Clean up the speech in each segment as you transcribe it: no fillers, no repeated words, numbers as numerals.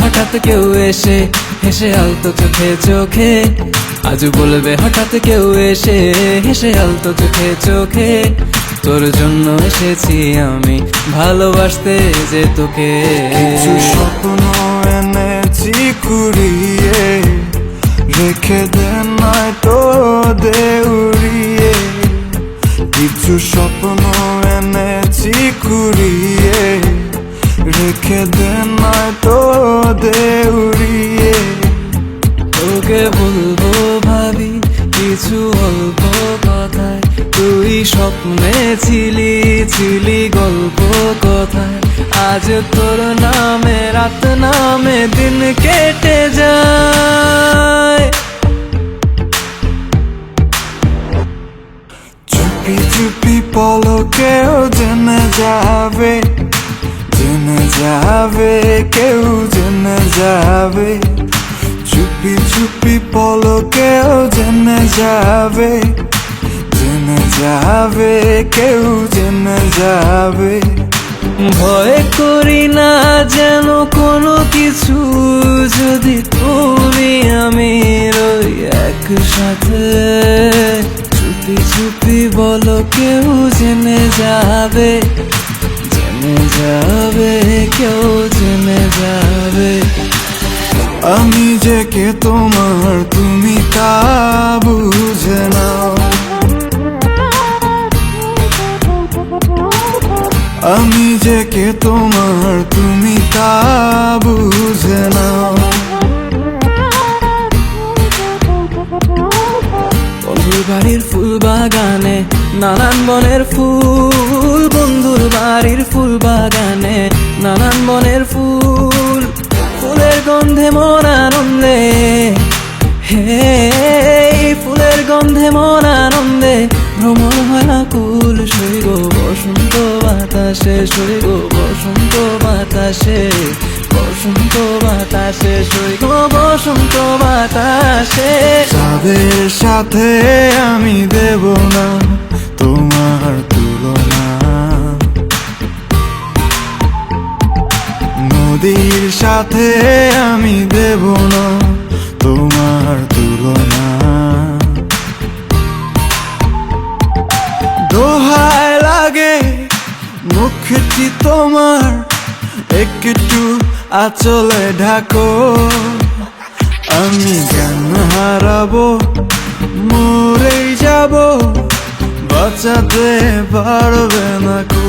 হঠাৎ কেউ এসে হেসে আলতো চোখে চোখে, আজ বলবে হঠাৎ কেউ এসে হেসে আলতো চোখে চোখে, তোর জন্য এসেছি আমি ভালোবাসতে যে তোকে। কিছু স্বপ্ন এনেছি কুড়িয়ে, রেখে দে নয়তো দে উড়িয়ে। কিছু স্বপ্ন এনেছি কুড়িয়ে, রেখে দে নয়তো দে উড়িয়ে। তোকে বলবো ভাবি কিছু অল্প কথায়, তুই স্বপ্নে ছিলি ছিলি গল্প কথায়, আজ তোর নামে রাত নামে দিন কেটে যায়। চুপি চুপি পলকেও জেনে যাবে, জেনে যাবে, কেউ জেনে যাবে। চুপি চুপি পলকেও জেনে যাবে, জেনে যাবে, কেউ জেনে যাবে। ভয় করি না যেন কোনো কিছু, যদি তুমি আমি রই একসাথে। চুপি চুপি বলো কেউ জেনে যাবে, জেনে যাবে, কেউ জেনে যাবে। আমি যে কে তোমার তুমি তা বুঝে নাও, আমি যে কে তোমার তুমি তা বুঝে নাও। বন্ধুর বাড়ির ফুল বাগানে নানান বনের ফুল, বন্ধুর বাড়ির ফুল বাগানে নানান বনের ফুল, ফুলের গন্ধে মন আনন্দে, হে ফুলের গন্ধে মন আনন্দে ভ্রমণ হয় আকুল। সইগ বসন্ত বাতাসে, সইগ বসন্ত বাতাসে, বসন্ত বাতাসে, সইগ বসন্ত বাতাসে। তাদের সাথে আমি দেব না তোমার তুলনা, নদীর সাথে আমি দেব না তোমার তুলনা। দোহায় লাগে মুখটি তোমার, একটু আঁচলে ঢাকো। আমি জ্ঞান হারাবো, মরেই যাব, বাঁচাতে পারবে না কো।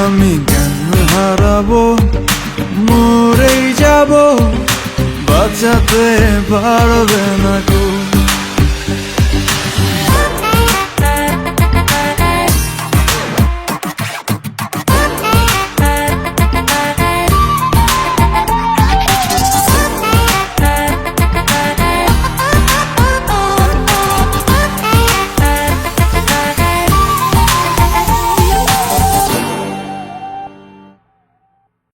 আমি জ্ঞান হারাবো, মরেই যাব, বাঁচাতে পারবে না কো।